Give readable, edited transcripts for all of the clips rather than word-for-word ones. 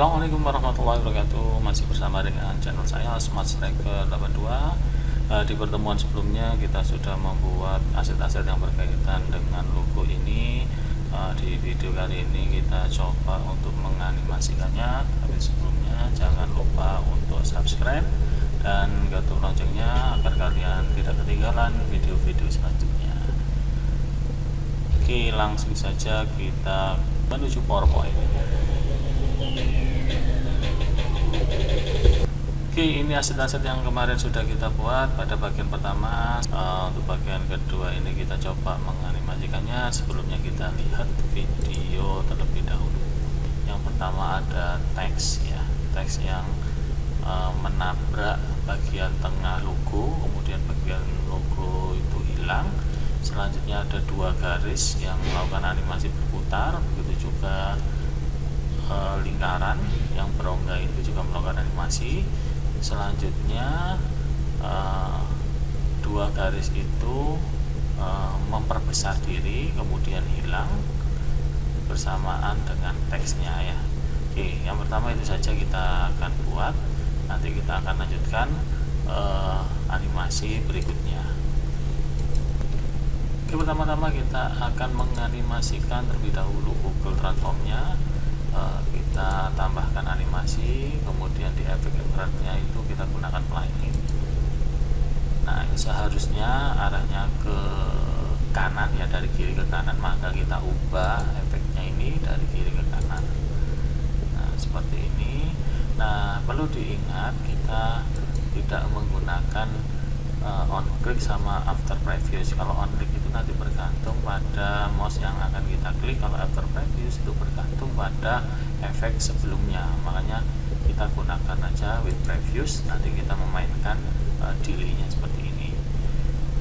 Assalamualaikum warahmatullahi wabarakatuh. Masih bersama dengan channel saya Smart Striker 82. Di pertemuan sebelumnya kita sudah membuat aset-aset yang berkaitan dengan logo ini. Di video kali ini kita coba untuk menganimasikannya. Tapi sebelumnya jangan lupa untuk subscribe dan ketuk loncengnya agar kalian tidak ketinggalan video-video selanjutnya. Oke, langsung saja kita menuju PowerPoint. Oke, ini aset-aset yang kemarin sudah kita buat pada bagian pertama. Untuk bagian kedua ini kita coba menganimasikannya. Sebelumnya kita lihat video terlebih dahulu. Yang pertama ada teks ya, teks yang menabrak bagian tengah logo, kemudian bagian logo itu hilang. Selanjutnya ada dua garis yang melakukan animasi berputar, begitu juga lingkaran yang berongga itu juga melakukan animasi. Selanjutnya dua garis itu memperbesar diri kemudian hilang bersamaan dengan teksnya ya. Oke, yang pertama itu saja kita akan buat. Nanti kita akan lanjutkan animasi berikutnya. Oke, pertama-tama kita akan menganimasikan terlebih dahulu Google Transformnya. Kita tambahkan animasi, kemudian di efek infrarednya itu kita gunakan plugin. Nah, ini seharusnya arahnya ke kanan ya, dari kiri ke kanan, maka kita ubah efeknya ini dari kiri ke kanan. Nah, seperti ini. Nah, perlu diingat kita tidak menggunakan on click sama after previous. Kalau on click itu nanti bergantung pada mouse yang akan kita klik, kalau after previous itu bergantung pada efek sebelumnya. Makanya kita gunakan aja with previous, nanti kita memainkan delay-nya seperti ini.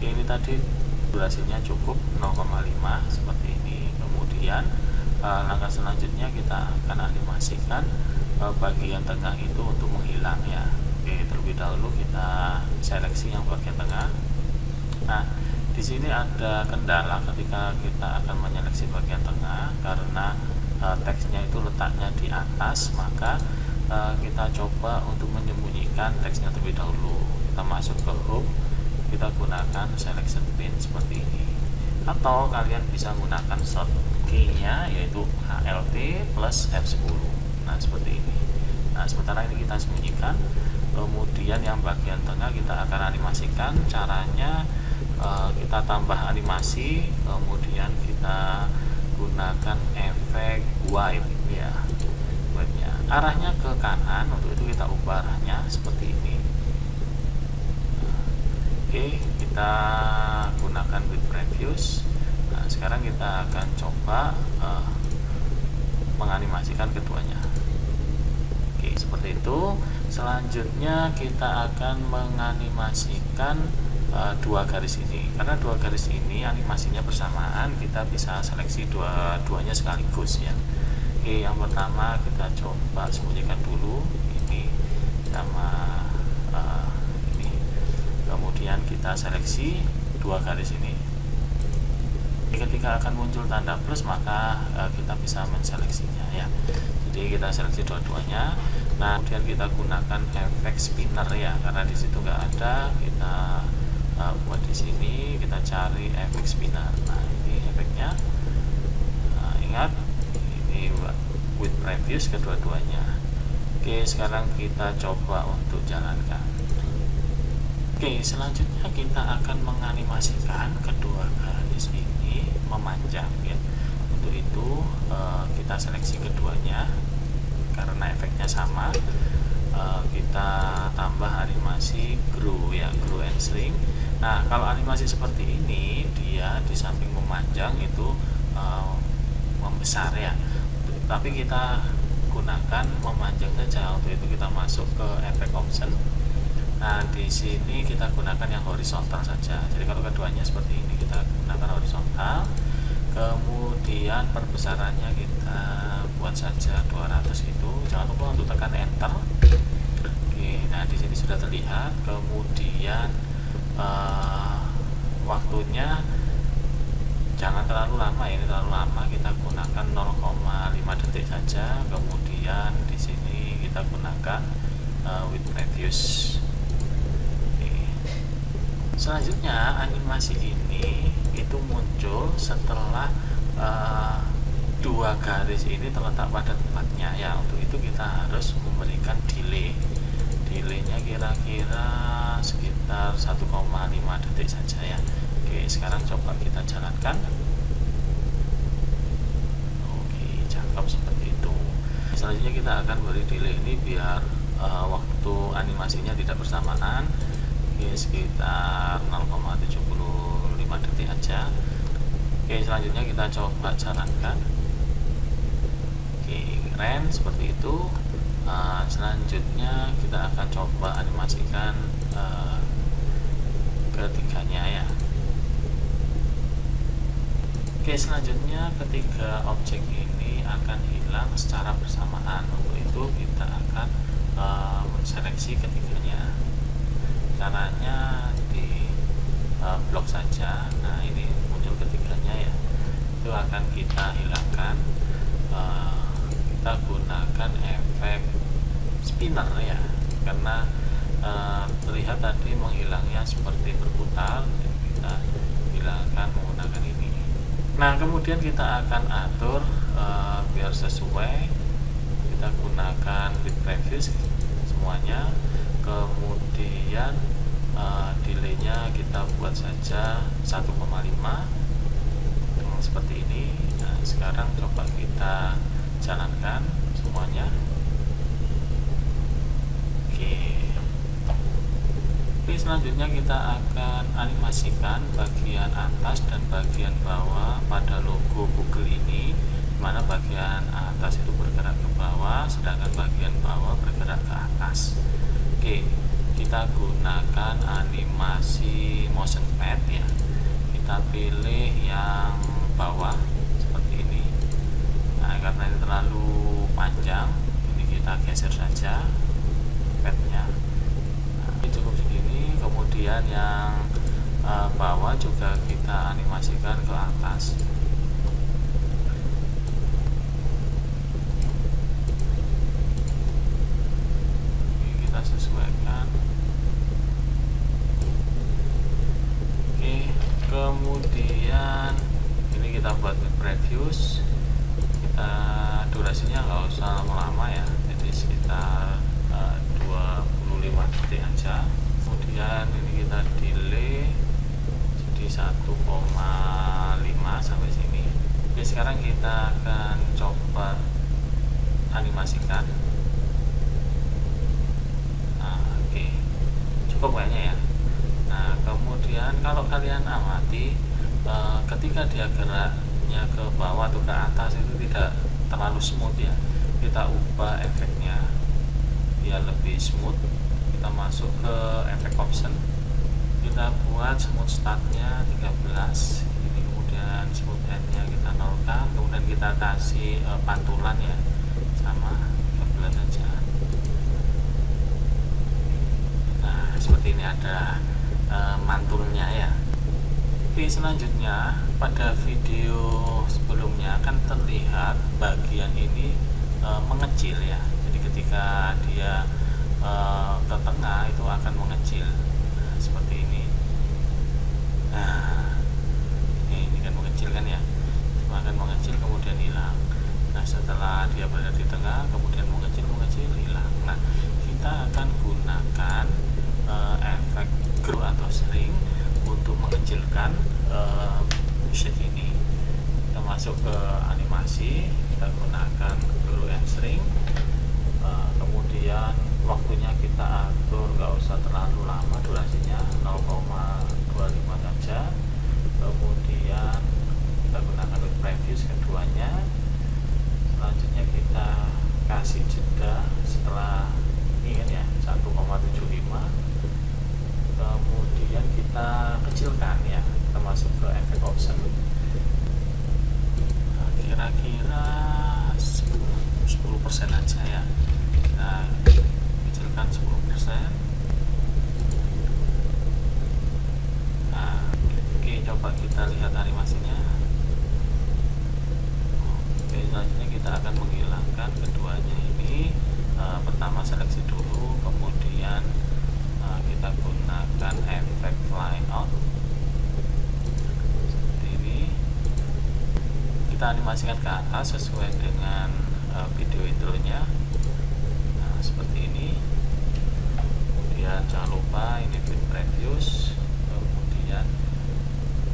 Ini tadi durasinya cukup 0,5 seperti ini. Kemudian langkah selanjutnya kita akan animasikan bagian tengah itu untuk menghilang ya. Oke, terlebih dahulu kita seleksi yang bagian tengah. Nah, di sini ada kendala ketika kita akan menyeleksi bagian tengah karena teksnya itu letaknya di atas, maka kita coba untuk menyembunyikan teksnya terlebih dahulu. Kita masuk ke home, kita gunakan selection pin seperti ini. Atau kalian bisa menggunakan short key-nya yaitu HLT plus F10. Nah, seperti ini. Nah, sementara ini kita sembunyikan. Kemudian yang bagian tengah kita akan animasikan. Caranya kita tambah animasi, kemudian kita gunakan efek wipe ya, wipe-nya arahnya ke kanan. Untuk itu kita ubah arahnya seperti ini. Oke, kita gunakan with previous. Nah, sekarang kita akan coba menganimasikan keduanya. Oke, seperti itu. Selanjutnya kita akan menganimasikan dua garis ini. Karena dua garis ini animasinya bersamaan, kita bisa seleksi dua-duanya sekaligus ya. Oke, yang pertama kita coba sembunyikan dulu ini sama ini. Kemudian kita seleksi dua garis ini. Ketika akan muncul tanda plus, maka kita bisa menseleksinya ya. Jadi kita seleksi dua-duanya. Nah, kemudian kita gunakan efek spinner ya, karena di situ nggak ada. Kita buat di sini, kita cari efek spinner. Nah, ini efeknya. Nah, ingat ini with previous kedua-duanya. Oke, sekarang kita coba untuk jalankan. Oke, selanjutnya kita akan menganimasikan kedua garis ini memanjang ya. Untuk itu kita seleksi keduanya karena efeknya sama. Kita tambah animasi grow ya, grow and shrink. Nah, kalau animasi seperti ini, dia di samping memanjang itu membesar ya. Tapi kita gunakan memanjang saja. Untuk itu kita masuk ke efek option. Nah, di sini kita gunakan yang horizontal saja. Jadi kalau keduanya seperti ini, kita gunakan horizontal. Kemudian perbesarannya kita buat saja 200 gitu. Jangan lupa untuk tekan enter. Oke, nah di sini sudah terlihat. Kemudian waktunya jangan terlalu lama ya, ini terlalu lama, kita gunakan 0,5 detik saja. Kemudian di sini kita gunakan with previous. Oke. Selanjutnya animasi ini itu muncul setelah dua garis ini terletak pada tempatnya ya. Untuk itu kita harus memberikan delaynya kira-kira sekitar 1,5 detik saja ya. Oke, sekarang coba kita jalankan. Oke, cakep seperti itu. Selanjutnya kita akan beri delay ini biar waktu animasinya tidak bersamaan. Oke, sekitar 0,75 detik aja. Oke, selanjutnya kita coba jalankan. Oke, keren seperti itu. Selanjutnya kita akan coba animasikan ketiganya ya. Oke, selanjutnya ketiga objek ini akan hilang secara bersamaan. Untuk itu kita akan menseleksi ketiganya. Caranya di blok saja. Nah, ini muncul ketiganya ya. Itu akan kita hilangkan. Kita gunakan efek spinner ya, karena terlihat tadi menghilangnya seperti berputar. Jadi kita hilangkan menggunakan ini. Nah, kemudian kita akan atur biar sesuai. Kita gunakan with previous semuanya. Kemudian delaynya kita buat saja 1,5 seperti ini. Nah, sekarang coba kita jalankan semuanya. Oke, selanjutnya kita akan animasikan bagian atas dan bagian bawah pada logo Google ini, dimana bagian atas itu bergerak ke bawah sedangkan bagian bawah bergerak ke atas. Oke, kita gunakan animasi motion pad ya. Kita pilih yang bawah seperti ini. Nah, karena ini terlalu panjang, ini kita geser saja padnya. Nah, ini cukup segini. Kemudian yang bawah juga kita animasikan ke atas. Ini kita sesuaikan. Oke, kemudian ini kita buat with previous. Kita durasinya nggak usah lama-lama ya, jadi sekitar 25 detik aja. Kemudian ini kita delay jadi 1,5 sampai sini. Oke, sekarang kita akan coba animasikan. Nah, oke, cukup kayaknya ya. Nah, kemudian kalau kalian amati ketika dia geraknya ke bawah atau ke atas itu tidak terlalu smooth ya. Kita ubah efeknya biar lebih smooth. Kita masuk ke efek option, kita buat smooth startnya 13 ini, kemudian smooth endnya kita nolkan, kemudian kita kasih pantulan ya sama 13 aja. Nah, seperti ini ada mantulnya ya. Oke, selanjutnya pada video sebelumnya kan terlihat bagian ini mengecil ya. Jadi ketika dia ke tengah itu akan mengecil. Nah, seperti ini. Nah, ini kan mengecil kan ya. Akan mengecil kemudian hilang. Nah, setelah dia berada di tengah kemudian mengecil hilang. Nah, kita akan gunakan efek grow atau shrink untuk mengecilkan musik ini. Kita masuk ke animasi, kita gunakan grow and shrink. Kemudian waktunya kita atur nggak usah terlalu lama, durasinya 0,25 saja. Kemudian kita gunakan with previous keduanya. Selanjutnya kita kasih jeda setelah ini kan ya 1,75. Kemudian kita kecilkan ya, kita masuk ke efek option. Nah, kira-kira 10% aja ya. Kita kecilkan 10%. Nah, oke, coba kita lihat animasinya. Oke, selanjutnya kita akan menghilangkan keduanya ini. pertama seleksi dulu, kemudian kita gunakan efek fly out seperti ini. Kita animasikan ke atas sesuai dengan video intronya. Nah, seperti ini. Kemudian jangan lupa ini fit previous, kemudian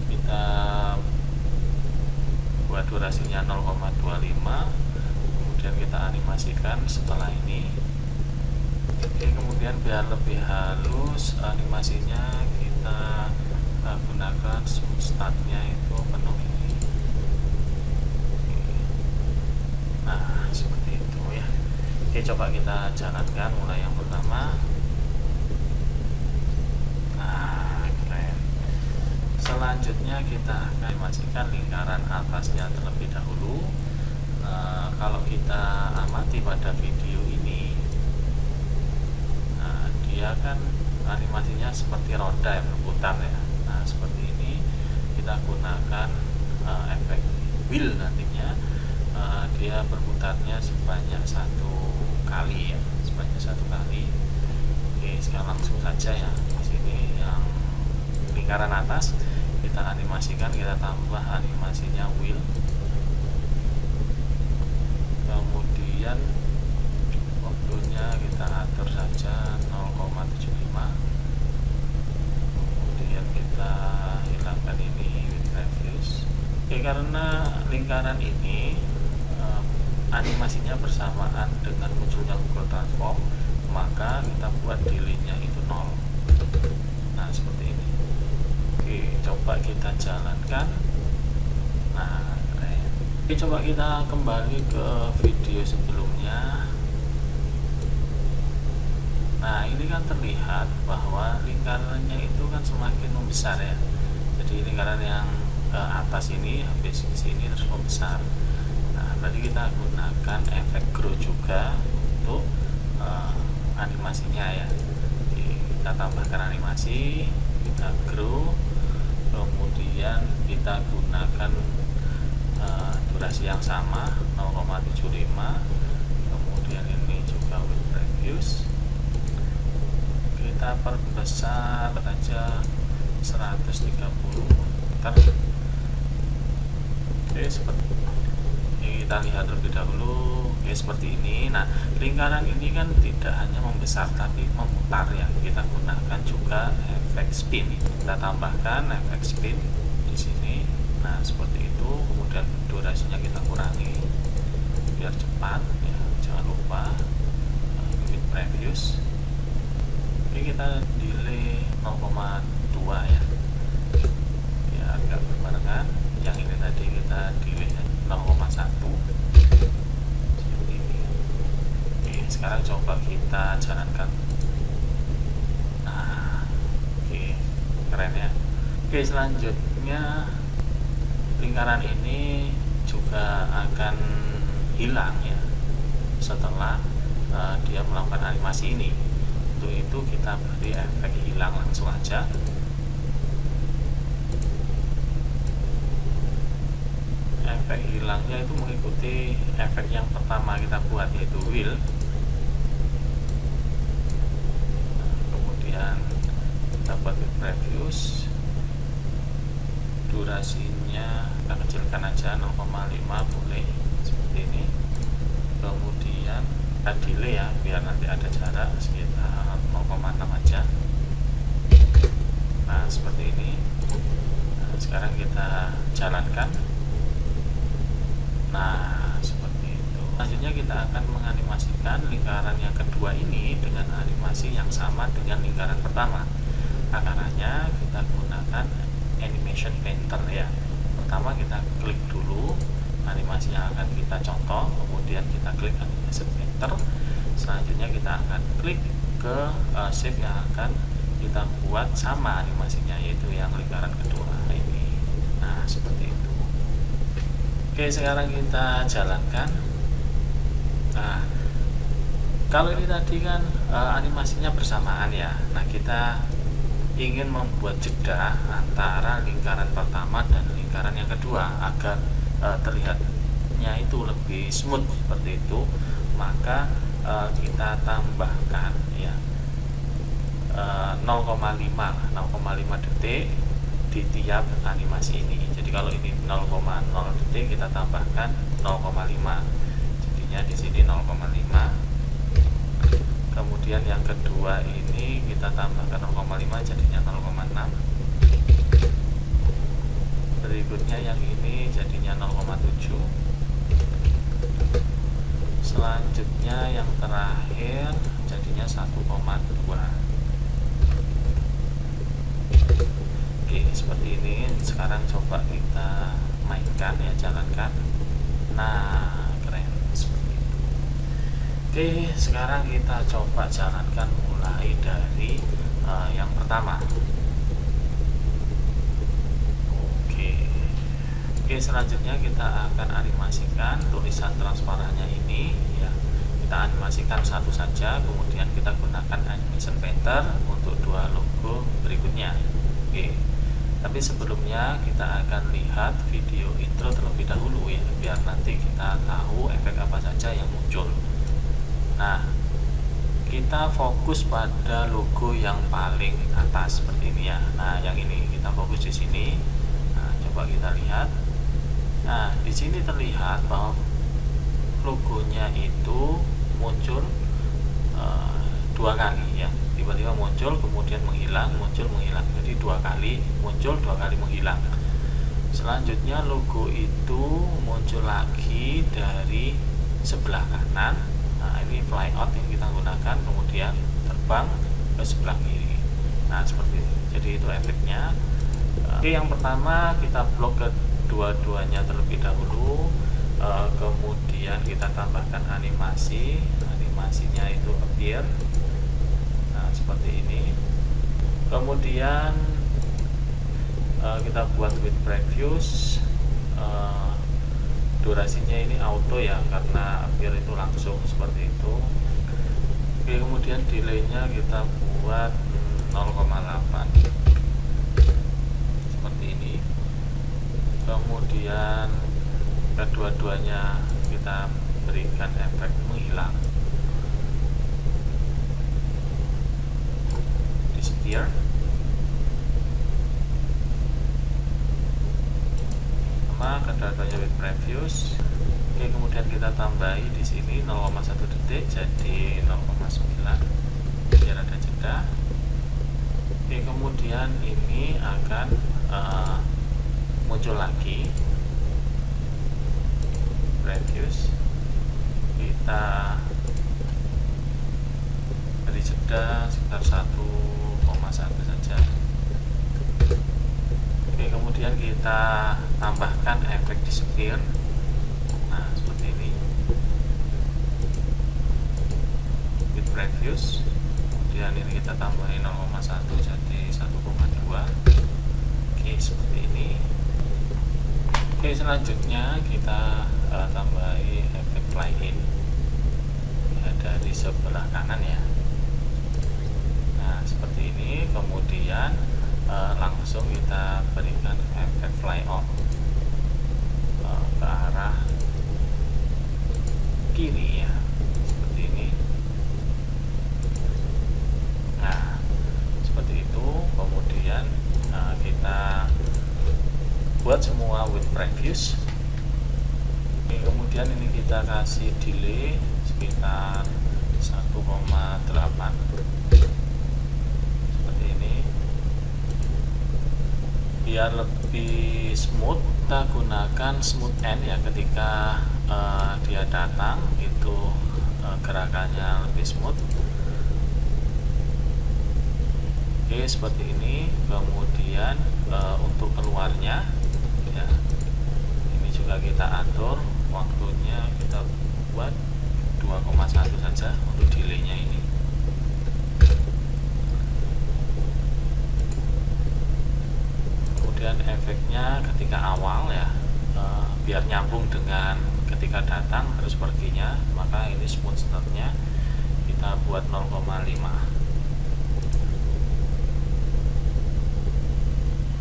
kita buat durasinya 0,25, kemudian kita animasikan setelah ini. Oke, kemudian biar lebih halus animasinya kita gunakan smooth startnya itu penuh ini. Nah, seperti itu ya. Oke, coba kita jalankan mulai yang pertama. Nah, keren. Selanjutnya kita akan animasikan lingkaran atasnya terlebih dahulu. Kalau kita amati pada video ini, dia kan animasinya seperti roda yang berputar ya. Nah, seperti ini kita gunakan efek wheel nantinya. Dia berputarnya sebanyak 1 kali ya, sebanyak 1 kali. Oke, sekarang langsung saja ya. Di sini yang lingkaran atas kita animasikan, kita tambah animasinya wheel. Kemudian waktunya kita atur saja 0,75. Kemudian kita hilangkan ini with previous. Oke, karena lingkaran ini animasinya bersamaan dengan munculnya Google Transform, maka kita buat delay-nya itu 0. Nah, seperti ini. Oke, coba kita jalankan. Nah, keren. Oke, coba kita kembali ke video sebelumnya. Nah, ini kan terlihat bahwa lingkarannya itu kan semakin membesar ya. Jadi lingkaran yang ke atas ini habis ke sini terus membesar. Nah, berarti kita gunakan efek grow juga untuk animasinya ya. Jadi, kita tambahkan animasi, kita grow, kemudian kita gunakan durasi yang sama 0,75. Kemudian ini juga with previous. Kita perbesar saja 130 meter. Oke, seperti ini kita lihat terlebih dahulu. Oke, seperti ini. Nah, lingkaran ini kan tidak hanya membesar tapi memutar ya. Kita gunakan juga efek spin. Kita tambahkan efek spin di sini. Nah, seperti itu. Kemudian durasinya kita kurangi biar cepat ya. Jangan lupa with previous. Oke, kita delay 0,2 ya. Ya, agak berbarengan. Yang ini tadi kita delay 0,1 seperti ini. Oke, sekarang coba kita jalankan. Nah, oke, keren ya. Oke, selanjutnya lingkaran ini juga akan hilang ya setelah dia melakukan animasi ini. Untuk itu kita beri efek hilang langsung aja. Efek hilangnya itu mengikuti efek yang pertama kita buat, yaitu wheel. Nah, kemudian kita buat with previous. Durasinya kita kecilkan aja 0,5 boleh seperti ini. Kemudian kita delay ya biar nanti ada jarak sekitar 0,6 aja. Nah, seperti ini. Nah, sekarang kita jalankan. Nah, seperti itu. Selanjutnya kita akan menganimasikan lingkaran yang kedua ini dengan animasi yang sama dengan lingkaran pertama. Caranya kita gunakan animation painter ya. Pertama kita klik dulu animasi yang akan kita contoh, kemudian kita klik animation painter. Selanjutnya kita akan klik ke shape yang akan kita buat sama animasinya, yaitu yang lingkaran kedua ini. Nah, seperti itu. Oke, sekarang kita jalankan. Nah, kalau ini tadi kan animasinya bersamaan ya. Nah, kita ingin membuat jeda antara lingkaran pertama dan lingkaran yang kedua agar terlihatnya itu lebih smooth seperti itu. Maka kita tambahkan ya 0,5 detik di tiap animasi ini. Jadi kalau ini 0,0 detik, kita tambahkan 0,5, jadinya di sini 0,5. Kemudian yang kedua ini kita tambahkan 0,5, jadinya 0,6. Berikutnya yang ini jadinya 0,7. Selanjutnya yang terakhir jadinya 1,2. Oke, seperti ini. Sekarang coba kita mainkan ya, jalankan. Nah, keren seperti itu. Oke, sekarang kita coba jalankan mulai dari yang pertama. Oke, selanjutnya kita akan animasikan tulisan transparannya ini ya. Kita animasikan satu saja, kemudian kita gunakan animation painter untuk dua logo berikutnya. Oke, tapi sebelumnya kita akan lihat video intro terlebih dahulu ya, biar nanti kita tahu efek apa saja yang muncul. Nah, kita fokus pada logo yang paling atas seperti ini ya. Nah, yang ini kita fokus di sini. Nah, coba kita lihat. Nah, di sini terlihat bahwa logonya itu muncul dua kali ya. Tiba-tiba muncul, kemudian menghilang, muncul, menghilang. Jadi dua kali muncul, dua kali menghilang. Selanjutnya logo itu muncul lagi dari sebelah kanan. Nah, ini fly out yang kita gunakan, kemudian terbang ke sebelah kiri. Nah, seperti ini. Jadi itu efeknya. Oke, yang pertama kita blok ke dua-duanya terlebih dahulu, kemudian kita tambahkan animasinya itu appear. Nah, seperti ini. Kemudian kita buat with previews, durasinya ini auto ya, karena appear itu langsung seperti itu. Oke, kemudian delaynya kita buat 0,8 seperti ini. Kemudian kedua-duanya kita berikan efek menghilang, disappear. Sama kedua-duanya with previews. Oke, kemudian kita tambahi di sini 0,1 detik jadi 0,9 biar ada jeda. Oke, kemudian ini akan muncul lagi previews. Kita beri jeda sekitar 1,1 saja. Oke, kemudian kita tambahkan efek disappear. Nah, seperti ini with previews. Kemudian ini kita tambahin 0,1 jadi 1,2. Oke, seperti ini. Oke, selanjutnya kita tambahi efek fly in ya, dari sebelah kanan ya. Nah, seperti ini. Kemudian langsung kita berikan efek fly out ke arah kiri ya, seperti ini. Nah, seperti itu. Kemudian kita buat semua with previews. Oke, kemudian ini kita kasih delay sekitar 1,8 seperti ini. Biar lebih smooth, kita gunakan smooth end ya, ketika dia datang itu gerakannya lebih smooth. Oke, seperti ini. Kemudian untuk keluarnya ya, ini juga kita atur waktunya, kita buat 2,1 saja untuk delaynya ini. Kemudian efeknya ketika awal ya, biar nyambung dengan ketika datang terus perginya, maka ini smooth startnya kita buat 0,5.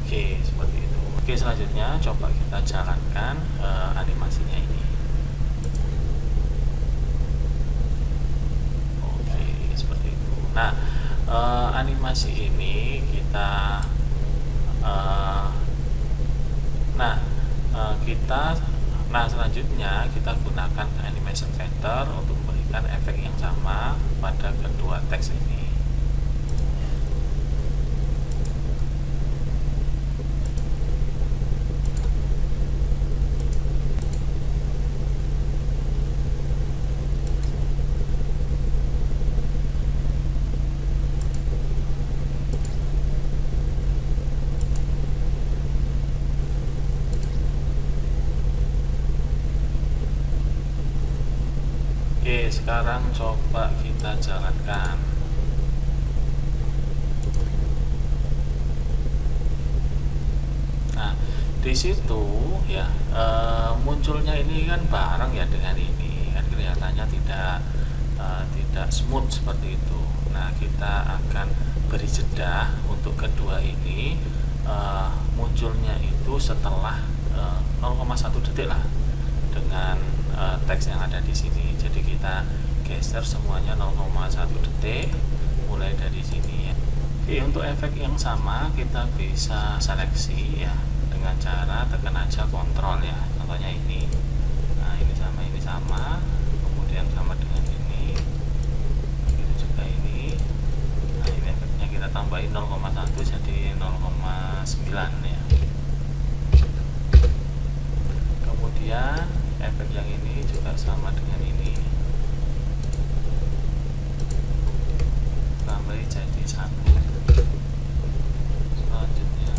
Oke, seperti itu. Oke, selanjutnya coba kita jalankan animasinya ini. animasi ini kita uh, nah kita selanjutnya kita gunakan animation vector untuk memberikan efek yang sama pada kedua teks ini. Oke, sekarang coba kita jalankan. Nah, di situ ya munculnya ini kan bareng ya dengan ini, kan kelihatannya tidak smooth seperti itu. Nah, kita akan beri jeda untuk kedua ini, munculnya itu setelah 0,1 detik lah dengan teks yang ada di sini. Jadi kita geser semuanya 0,1 detik mulai dari sini ya. Oke, untuk efek yang sama kita bisa seleksi ya dengan cara tekan aja kontrol ya. Contohnya ini. Nah, ini sama, kemudian sama dengan ini. Begitu juga ini. Nah, ini efeknya kita tambahin 0,1 jadi 0,9 ya. Kemudian efek yang ini juga sama dengan ini, tambah jadi 1. Selanjutnya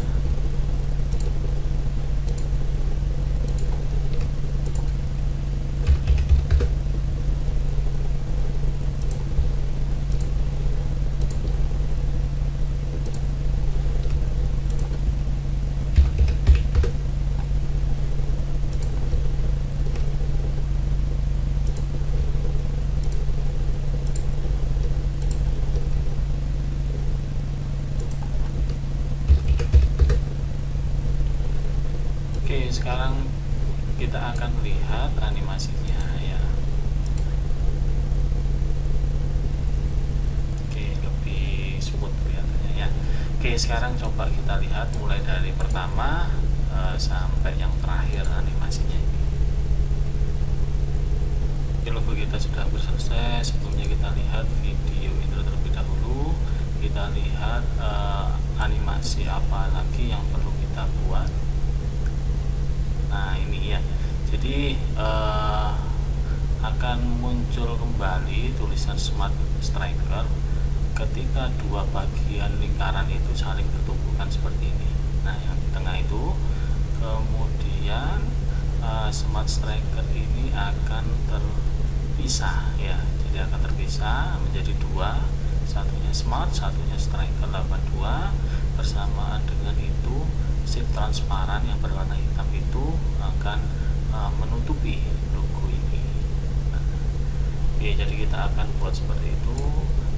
sekarang kita akan lihat animasinya ya. Oke, lebih smooth kelihatannya ya. Oke, sekarang coba kita lihat mulai dari pertama sampai yang terakhir animasinya ini. Oke, logo kita sudah selesai. Sebelumnya kita lihat video intro terlebih dahulu. Kita lihat animasi apa lagi yang perlu kita buat. Nah, ini ya, jadi akan muncul kembali tulisan Smart Striker ketika dua bagian lingkaran itu saling bertumbukan seperti ini. Nah, yang di tengah itu kemudian Smart Striker ini akan terpisah ya, jadi akan terpisah menjadi dua, satunya Smart, satunya Striker 82. Bersamaan dengan itu sheet transparan yang berwarna hitam itu akan menutupi logo ini. Oke, jadi kita akan buat seperti itu.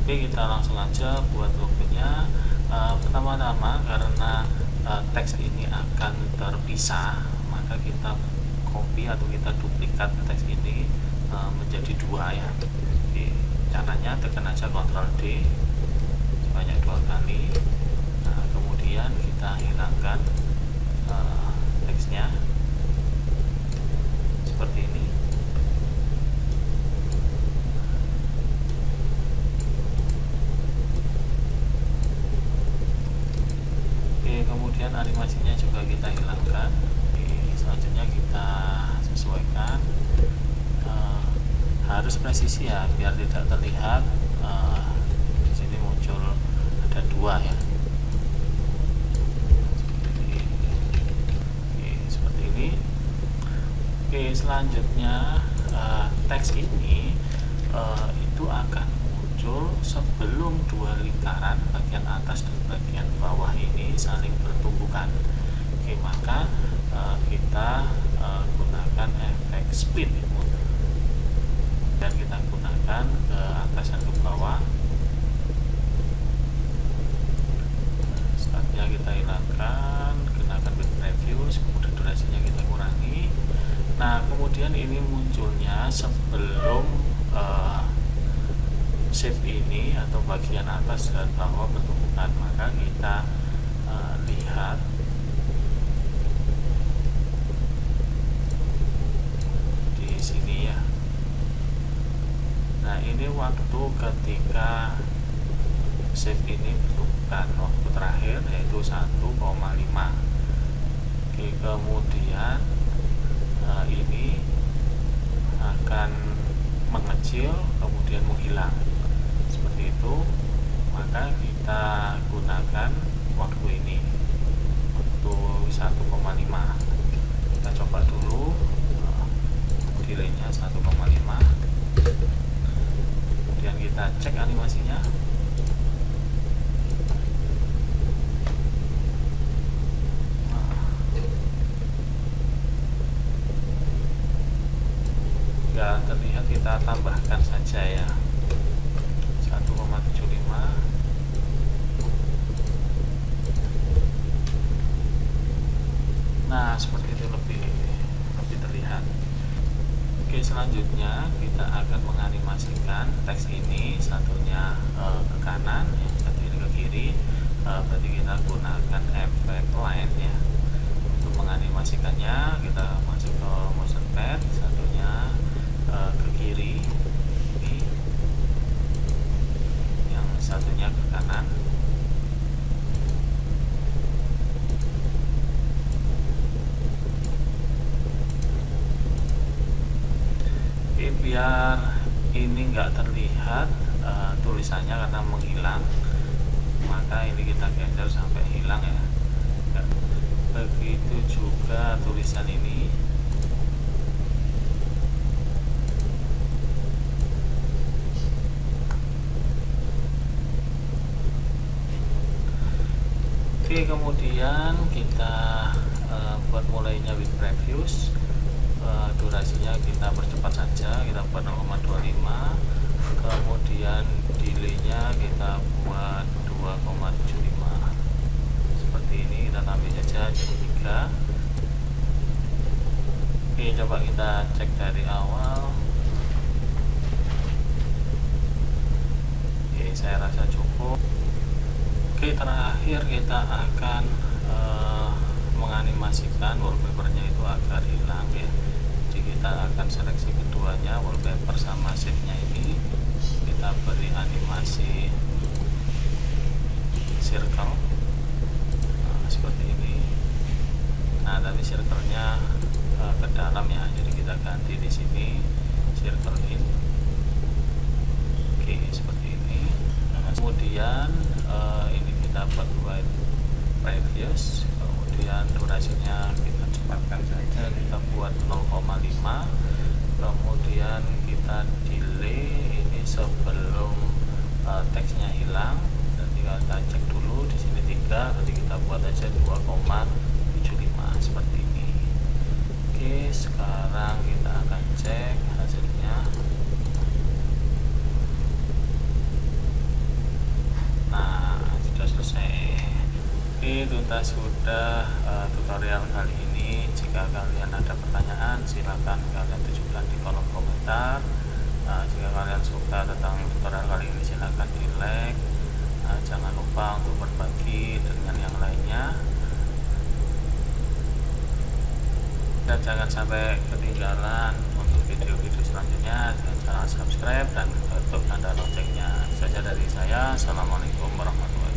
Oke, kita langsung aja buat logonya. Pertama-tama karena teks ini akan terpisah, maka kita copy atau kita duplikat teks ini menjadi dua ya. Oke, caranya tekan aja Ctrl D sebanyak 2 kali. Nah, kemudian kita hilangkan teksnya seperti ini. Oke, kemudian animasinya juga kita hilangkan. Oke, selanjutnya kita sesuaikan, harus presisi ya biar tidak terlihat di sini muncul ada dua ya. Oke, selanjutnya teks ini itu akan muncul sebelum dua lingkaran bagian atas dan bagian bawah ini saling bertumbukan. Oke, maka kita gunakan efek split dan kita gunakan ke atas dan ke bawah. Startnya kita hilangkan, gunakan with previews, kemudian durasinya kita kurangi. Nah, kemudian ini munculnya sebelum shift ini atau bagian atas dan bawah bertumbukan, maka kita lihat di sini ya. Nah, ini waktu ketika shift ini bertumbukan, waktu terakhir yaitu 1,5. Oke, kemudian ini akan mengecil kemudian menghilang seperti itu, maka kita gunakan waktu ini, waktu 1,5. Kita coba dulu delaynya 1,5, kemudian kita cek animasinya. Ya, terlihat, kita tambahkan saja ya 1,75. Nah, seperti itu lebih terlihat. Oke, selanjutnya kita akan menganimasikan teks ini, satunya ke kanan, yang satu ini ke kiri. Berarti kita gunakan efek line ya. Untuk menganimasikannya kita masuk ke motion pad, satunya ke kiri ini, yang satunya ke kanan. Oke, biar ini nggak terlihat tulisannya karena menghilang, maka ini kita geser sampai hilang ya. Begitu juga tulisan ini. Oke, kemudian kita buat mulainya with previews. Durasinya kita percepat saja, kita buat 0,25. Kemudian delaynya kita buat 2,75. Seperti ini, kita tambah saja jadi 3. Oke, coba kita cek dari awal. Oke, saya rasa cukup. Oke, terakhir kita akan menganimasikan wallpapernya itu agar hilang ya. Jadi kita akan seleksi keduanya, wallpaper sama shape-nya ini. Kita beri animasi circle seperti ini. Nah, tapi circle-nya ke dalam ya, jadi kita ganti di sini circle in. Oke, seperti ini. Kemudian ini kita buat white previous, kemudian durasinya kita cepatkan saja, kita buat 0,5. kemudian kita delay ini sebelum teksnya hilang. Nanti kita cek dulu di sini 3, nanti kita buat aja 2,75 seperti ini. Oke, sekarang kita akan cek hasilnya. Nah, sudah selesai. Oke, tuntas sudah tutorial kali ini. Jika kalian ada pertanyaan, silakan kalian tujukan di kolom komentar. Jika kalian suka tentang tutorial kali ini, silakan di like. Jangan lupa untuk berbagi dengan yang lainnya. Dan jangan sampai ketinggalan untuk video-video selanjutnya dengan cara subscribe dan ketuk tanda loncengnya. Saja dari saya. Assalamualaikum warahmatullahi wabarakatuh.